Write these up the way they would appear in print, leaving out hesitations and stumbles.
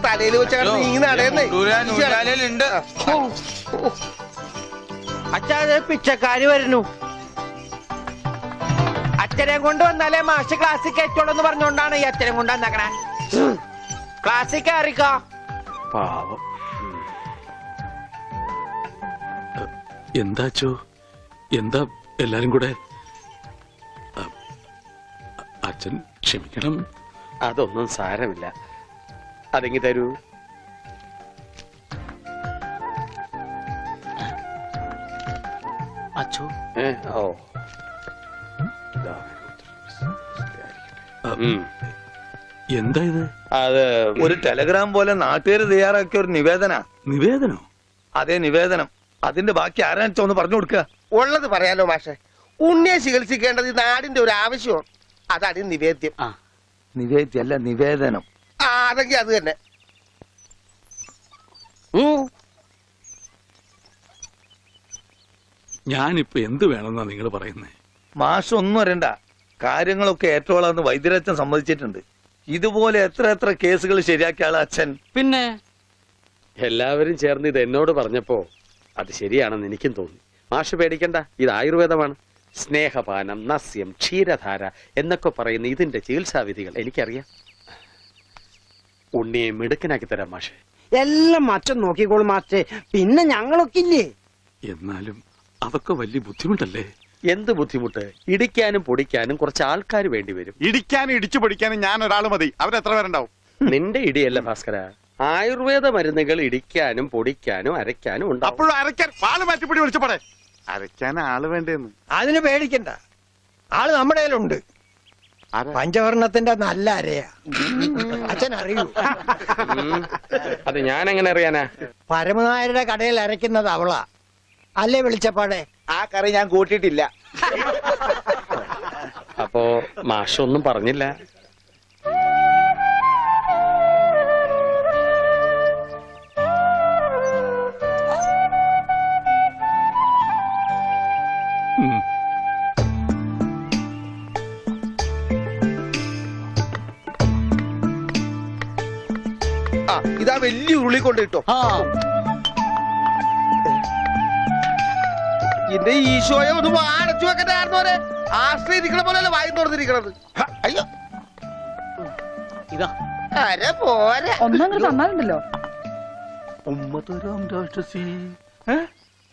തലയിൽ വെച്ചാണ് നീ നടയുന്നേ. അച്ഛാ പിച്ചക്കാര് വരുന്നു. അച്ഛനെ കൊണ്ട് വന്നാലേ മാഷ് ക്ലാസ്സിൽ കയറ്റുള്ളൂ എന്ന് പറഞ്ഞോണ്ടാണ് ഈ അച്ഛനെ കൊണ്ട് വന്നേക്കണേ. ക്ലാസ്സിൽ കയറിക്കോ. പാവം. എന്താച്ചോ, എന്താ എല്ലാരും കൂടെ? അച്ഛൻ ക്ഷമിക്കണം. അതൊന്നും സാരമില്ല. അതെങ്ങി തരൂ. അച്ഛോ. ഓ എന്താ ഇത്? അത് ഒരു ടെലഗ്രാം പോലെ നാട്ടുകാർ തയ്യാറാക്കിയ ഒരു നിവേദന. നിവേദനോ? അതെ, നിവേദനം. അതിന്റെ ബാക്കി ആരാണെന്ന് പറഞ്ഞു കൊടുക്കുക. ഉള്ളത് പറയാലോ മാഷെ. ഉണ്ണിയെ ചികിത്സിക്കേണ്ടത് ഈ നാടിന്റെ ഒരു ആവശ്യമാണ്. അതാണ് നിവേദ്യം. നിവേദ്യല്ല, നിവേദനം. അതെങ്കിൽ അത് തന്നെ. ഞാനിപ്പോ എന്ത് വേണമെന്നാ നിങ്ങൾ പറയുന്നേ? മാഷ് ഒന്നും അറിയണ്ട. കാര്യങ്ങളൊക്കെ ഏറ്റോളാന്ന് വൈദ്യരച്ഛൻ സമ്മതിച്ചിട്ടുണ്ട്. ഇതുപോലെ എത്ര എത്ര കേസുകൾ ശരിയാക്കിയ ആള് അച്ഛൻ. പിന്നെ എല്ലാവരും ചേർന്ന് ഇത് എന്നോട് പറഞ്ഞപ്പോ അത് ശരിയാണെന്ന് എനിക്കും തോന്നി. മാഷ് പേടിക്കണ്ട, ഇത് ആയുർവേദമാണ്. സ്നേഹപാനം, നസ്യം, ക്ഷീരധാര എന്നൊക്കെ പറയുന്ന ഇതിന്റെ ചികിത്സാവിധികൾ എനിക്കറിയാം. ഉണ്ണിയെ മിടുക്കനാക്കി തരാം മാഷെ. എല്ലാം അച്ഛൻ നോക്കിക്കോളും മാഷേ. പിന്നെ ഞങ്ങളൊക്കെ ഇല്ലേ? എന്നാലും അതൊക്കെ വലിയ ബുദ്ധിമുട്ടല്ലേ? എന്ത് ബുദ്ധിമുട്ട്? ഇടിക്കാനും പൊടിക്കാനും കുറച്ച് ആൾക്കാർ വേണ്ടി വരും. ഇടിക്കാനും ഇടിച്ചു പൊടിക്കാനും ഞാൻ ഒരാൾ മതി. അവരെത്ര പേരുണ്ടാവും? നിന്റെ ഇടിയല്ല ഭാസ്കര, ആയുർവേദ മരുന്നുകൾ ഇടിക്കാനും പൊടിക്കാനും അരയ്ക്കാനും ഉണ്ട്. അപ്പോഴും അരയ്ക്കാൻ പാല് മാറ്റിപ്പൊടി വിളിച്ചു പോടെ. അരയ്ക്കാൻ ആള് വേണ്ടേന്ന്. അതിന് പേടിക്കണ്ട, ആള് നമ്മുടെ കയ്യിലുണ്ട്. പഞ്ചവർണത്തിന്റെ നല്ല അരയാ. അച്ഛൻ അറിയൂ? അത് ഞാൻ എങ്ങനെ അറിയാനാ? പരമനായരുടെ കടയിൽ അരയ്ക്കുന്നത് അവളാ. അല്ലേ വെളിച്ചപ്പാടെ? ആ കറി ഞാൻ കൂട്ടിയിട്ടില്ല. അപ്പോ മാഷൊന്നും പറഞ്ഞില്ല. ഇതാ വലിയ ഉരുളി കൊണ്ട് കിട്ടോ. എന്റെ ഈശോയെ ഒന്ന് വാടച്ചു വെക്കണ്ടായിരുന്നോരെ. ആശ്രയിരിക്കണ പോലെ വായി തുറന്നിരിക്കണത്. അയ്യോ, ഇതാ അര പോരെ. ഒന്നങ്ങനെ തന്നാലുണ്ടല്ലോ.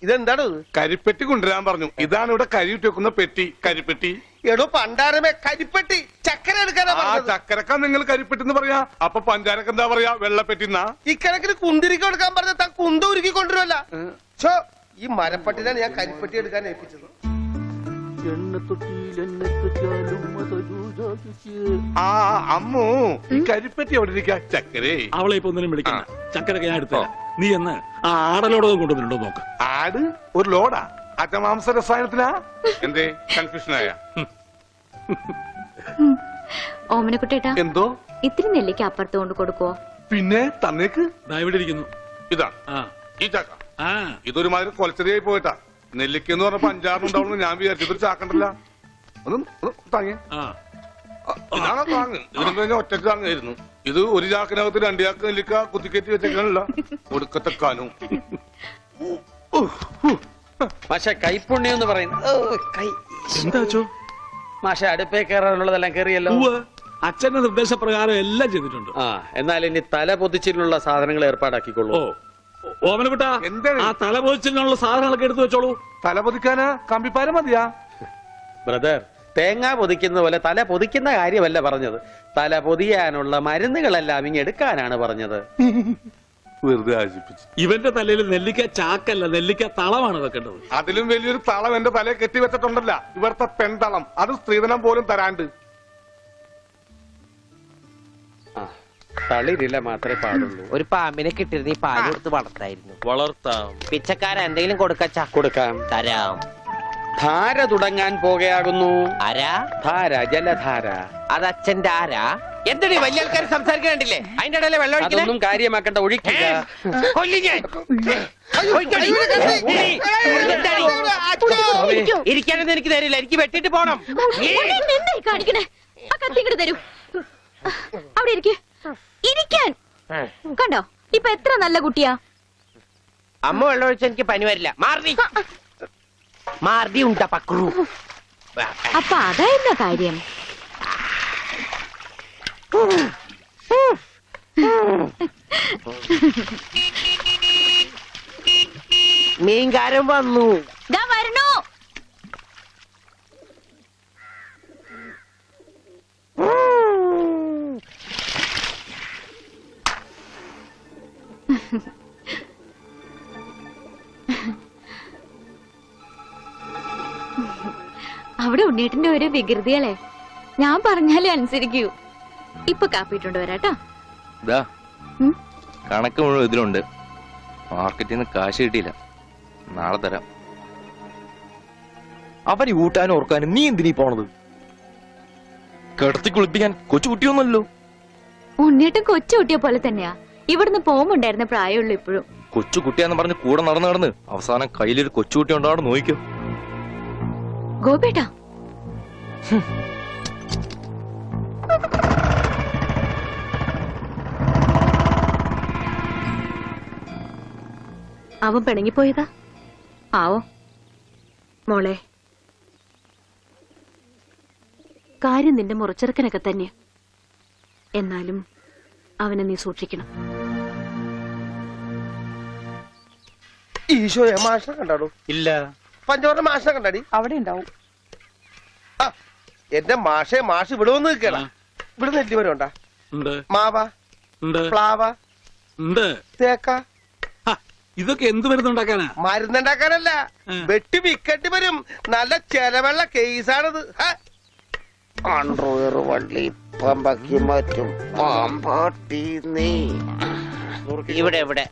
ഇതെന്താണ്? കരിപ്പെട്ടി കൊണ്ടുവരാൻ പറഞ്ഞു. ഇതാണ് ഇവിടെ കരിയിട്ട് വെക്കുന്ന പെട്ടി. കരിപ്പെട്ടി. എടോ പണ്ടാരമേ, കരിപ്പെട്ടി. ചക്കര എടുക്കാനാ പറഞ്ഞത്. ചക്കരക്ക നിങ്ങൾ കരിപ്പെട്ടി എന്ന് പറയാ. അപ്പൊ പഞ്ചാരക്ക് എന്താ പറയാ? വെള്ളപ്പെട്ടിന്നാ. ഇക്കണക്കിന് കുന്തിരിക്ക എടുക്കാൻ പറഞ്ഞ താൻ കുന്ത ഉരുക്കി കൊണ്ടുവരുമല്ല. ഈ മരപ്പട്ടിനാണ് ഞാൻ കരിപ്പെട്ടി എടുക്കാൻ ഏൽപ്പിച്ചത്. ആ അമ്മു, ഈ കരിപ്പെട്ടി എവിടെ ഇരിക്കാ? ചക്കരേ, അവളെ ഇപ്പൊ ഒന്നിനും വിളിക്കണ്ട. ചക്കരൊക്കെ ഞാൻ എടുത്തരാം. നീ എന്ന് ആ ആടലോടൊന്നും കൊണ്ടുവന്നിട്ടുണ്ടോ നോക്ക്. ആട് ഒരു ലോഡാ? അറ്റമാംസ രസായനത്തിലാ? എന്തേ കൺഫ്യൂഷനായ? ഓമനക്കുട്ടേട്ടാ, എന്തോ ഇത്തിരി നെല്ലിക്ക് അപ്പുറത്ത് കൊണ്ട് കൊടുക്കുവോ? പിന്നെ തന്നേക്ക്. ഇവിടെ ഇരിക്കുന്നു. ഇതാ ഈ ചക്ക. ഇതൊരുമാതിരി കൊലച്ചെറിയായി പോയിട്ടാ. നെല്ലിക്കെന്ന് പറഞ്ഞപ്പോ 5-6 ഉണ്ടാവുന്നു ഞാൻ വിചാരിച്ചു. ഇതൊരു ചാക്കണ്ടല്ല. ഒന്ന് താങ്ങി. ഇതാണോ താങ്ങ്? ഇതിന് കഴിഞ്ഞാൽ ഒറ്റക്ക് താങ്ങായിരുന്നു. ഇത് ഒരു ചാക്കിനകത്ത് 2 ചാക്ക് നെല്ലിക്ക കുത്തിക്കയറ്റി വെച്ചേക്കാനല്ല. ഒടുക്കത്തെ കാനും. മാഷ കൈപ്പുണ്യം എന്ന് പറയുന്നത്. എന്താ അച്ഛോ? മാഷ അടുപ്പേ കയറാനുള്ളതെല്ലാം കയറിയല്ലോ. അച്ഛന്റെ നിർദ്ദേശപ്രകാരം എല്ലാം ചെയ്തിട്ടുണ്ട്. എന്നാൽ ഇനി തല പൊതിച്ചിലുള്ള സാധനങ്ങൾ ഏർപ്പാടാക്കിക്കൊള്ളൂ. ഓമനക്കുട്ടാ, ആ തല പൊതിച്ചിനുള്ള സാധനങ്ങളൊക്കെ എടുത്തു വെച്ചോളൂ. തല പൊതിക്കാനാ കമ്പിപ്പാര മതിയാ? ബ്രദർ, തേങ്ങ പൊതിക്കുന്ന പോലെ തല പൊതിക്കുന്ന കാര്യമല്ല പറഞ്ഞത്. തല പൊതിയാനുള്ള മരുന്നുകളെല്ലാം ഇങ്ങെടുക്കാനാണ് പറഞ്ഞത്. വെറുതെ ആശിപ്പിച്ചു. ഇവന്റെ തലയിൽ നെല്ലിക്ക ചാക്കല്ല, നെല്ലിക്ക തളമാണ് വെക്കേണ്ടത്. അതിലും വലിയൊരു തളം എന്റെ തലയെ കെട്ടി വെച്ചിട്ടുണ്ടല്ല. ഇവിടുത്തെ പെൺതളം. അത് സ്ത്രീധനം പോലും തരാണ്ട്. തളിരില്ല മാത്രമേ പാടുള്ളൂ. ഒരു പാമ്പിനെ കിട്ടിയിരുന്ന ഈ പാല് കൊടുത്ത് വളർത്തായിരുന്നു. വളർത്താം. പിച്ചക്കാരൻ എന്തെങ്കിലും കൊടുക്കച്ചാ? കൊടുക്കാം. തരാം. ധാര തുടങ്ങാൻ പോകയാകുന്നു. ആരാ? ധാര, ജലധാര. അത് അച്ഛന്റെ ആരാ? എന്താണ് വലിയ ആൾക്കാർ സംസാരിക്കണ്ടില്ലേ? അതിന്റെ ഇടയിലെ വെള്ളം അതൊന്നും കാര്യമാക്കണ്ട, ഒഴിക്കുക. ഇരിക്കാനൊന്നും എനിക്ക് തരില്ല. എനിക്ക് വെട്ടിട്ട് പോണം. കാണിക്കണേ, ആ കത്തിങ്ങട് തരൂ. അവിടെ ഇരിക്കാൻ കണ്ടോ ഇപ്പൊ എത്ര നല്ല കുട്ടിയാ. അമ്മ വെള്ളം ഒഴിച്ച എനിക്ക് പനി വരില്ല. മാർദി മാർദി ഉണ്ടാ പക്രു. അപ്പൊ അതായിരുന്ന കാര്യം. മീൻകാരൻ വന്നു. ദാ വരണു. അവിടെ ഉണ്ണീട്ടിന്റെ ഒരു വികൃതികളെ ഞാൻ പറഞ്ഞാലേ അനുസരിക്കൂ. ഇപ്പൊ കാപ്പിട്ടുണ്ട് വരാട്ടോ. കണക്ക് മുഴുവൻ ഇതിലുണ്ട്. മാർക്കറ്റിൽ നിന്ന് കാശ് കിട്ടിയില്ല, നാളെ തരാം. അവന് ഊട്ടാനും ഓർക്കാനും നീ എന്തിനീ പോണത്? കിടത്തി കുളിപ്പിക്കാൻ കൊച്ചുകുട്ടിയൊന്നുമല്ലോ. ഉണ്ണീട്ടും കൊച്ചു കുട്ടിയെ പോലെ തന്നെയാ. ഇവിടുന്ന് പോകുമ്പോണ്ടായിരുന്ന പ്രായമുള്ളൂ ഇപ്പോഴും. കൊച്ചുകുട്ടിയാന്ന് പറഞ്ഞ് കൂടെ നടന്ന് അവസാനം കയ്യിലൊരു കൊച്ചുകുട്ടി ഉണ്ടോ അവിടെ നോക്കിക്കോ. ഗോപേട്ടാ അവൻ പിണങ്ങിപ്പോയതാ ആവോ. മോളെ കാര്യം നിന്റെ മുറച്ചെറുക്കനൊക്കെ തന്നെ. എന്നാലും അവനെ നീ സൂക്ഷിക്കണം. ഈശോയെ മാഷിനെ കണ്ടാടോ? ഇല്ല. പഞ്ചവർണ്ണ മാഷിനെ കണ്ടാടി? അവിടെ ഉണ്ടാവും. ആ എന്റെ മാഷെ, മാഷ് ഇവിടെ വന്ന് നിൽക്കണ. ഇവിടെ നെല്ലിമരം ഉണ്ടാ? ഉണ്ട് മാവ, ഉണ്ട് പ്ലാവ, ഉണ്ട്. തേക്ക. ഹ, ഇതൊക്കെ എന്ത് മരുന്നുണ്ടാക്കാനാ? മരുന്നുണ്ടാക്കാനല്ല, വെട്ടി വിക്കട്ടി വരും. നല്ല ചെലവുള്ള കേസാണിത്. വള്ളി പമ്പക്കി മാറ്റും പാമ്പാട്ടി നീ. ഇവിടെ ഇവിടെ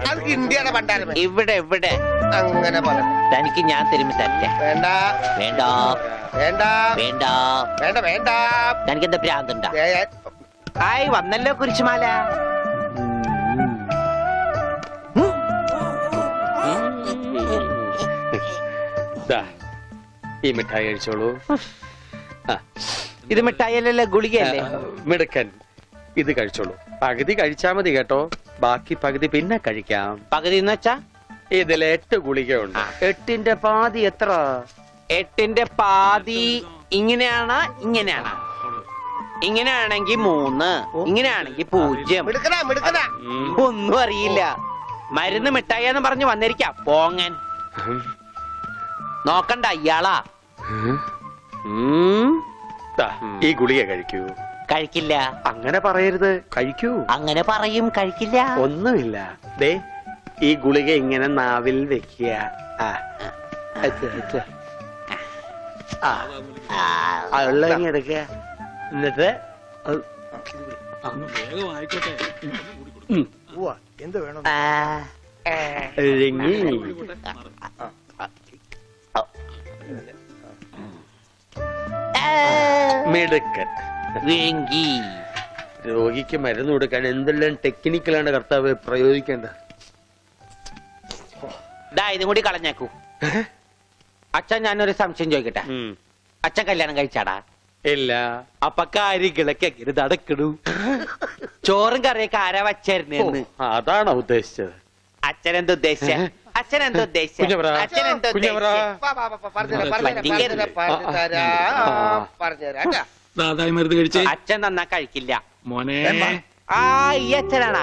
അത് ഇന്ത്യയുടെ പണ്ടാരമേ. ഇവിടെ ഇവിടെ അങ്ങനെ പറ. തനിക്ക് ഞാൻ തരുമ്പോ തരട്ടെ. വേണ്ട വേണ്ട വേണ്ട വേണ്ട വേണ്ട വേണ്ട. തനിക്ക് എന്താ ഭ്രാന്തുണ്ടാ? ഏ, ഏ, ആയി വന്നല്ലോ കുരിശുമാല. ദാ, ഈ മിഠായി കഴിച്ചോളൂ. ഇത് മിഠായിയല്ലല്ലോ, ഗുളികയല്ലേ? മിടുക്കൻ, ഇത് കഴിച്ചോളൂ. പകുതി കഴിച്ചാ മതി കേട്ടോ, ബാക്കി പകുതി പിന്നെ കഴിക്കാം. പകുതി എന്ന് വെച്ചാ ഇതിൽ 8 ഗുളികയുണ്ട്. 8ന്റെ പാതി എത്ര? 8ന്റെ പാതി ഇങ്ങനെയാണ്, ഇങ്ങനെയാണ്. ഇങ്ങനെയാണെങ്കിൽ 3, ഇങ്ങനെയാണെങ്കിൽ 0. മിടുക്കനാ മിടുക്കനാ. ഒന്നും അറിയില്ല. മരുന്ന് മിഠായിന്ന് പറഞ്ഞു വന്നിരിക്കാം പോങ്ങൻ. നോക്കണ്ട ഇയാളാ. ദാ, ഈ ഗുളിക കഴിക്കൂ. കഴിക്കില്ല. അങ്ങനെ പറയരുത്, കഴിക്കൂ. അങ്ങനെ പറയും, കഴിക്കില്ല. ഒന്നുമില്ല. ദേ, ഈ ഗുളിക ഇങ്ങനെ നാവിൽ വെക്കുക. എടുക്കുക. എന്നിട്ട് വേഗം ആയിക്കോട്ടെ. എന്ത് വേണം? ഇഴുങ്ങി. മിടുക്കൻ. വേങ്കി. രോഗിക്ക് മരുന്ന് കൊടുക്കാൻ എന്തെല്ലാം ടെക്നിക്കലാണ് കർത്താവ് പ്രയോഗിക്കേണ്ടത്. ഇതും കൂടി കളഞ്ഞേക്കൂ. അച്ഛൻ ഞാനൊരു സംശയം ചോദിക്കട്ടെ. അച്ഛൻ കല്യാണം കഴിച്ചാടാ? ഇല്ല. അപ്പൊ കാര്യങ്ങളൊക്കെ എങ്ങനെ നടക്കണു? ചോറും കറിയൊക്കെ ആരാ വച്ചായിരുന്നെന്ന്? അതാണോ ഉദ്ദേശിച്ചത്? അച്ഛൻ എന്താ ഉദ്ദേശിച്ച? അച്ഛൻ എന്താ ഉദ്ദേശിച്ച? കുഞ്ഞവറാ, അച്ഛൻ എന്താ കുഞ്ഞവറാ. ഉദ്ദേശിച്ച? വാ, വാ, വാ, വാ, പറഞ്ഞുതരാം. ദാതായി മരുന്ന് കഴിച്ചേ. അച്ഛൻ തന്നാ കഴിക്കില്ല മോനെ. ആ ഈ അച്ഛനാണാ?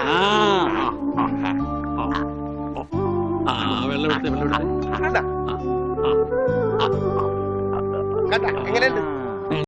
വെള്ളം എടുത്തേ, വെള്ളം എടുത്തേ. കണ്ടാ എങ്ങനെയുണ്ട്?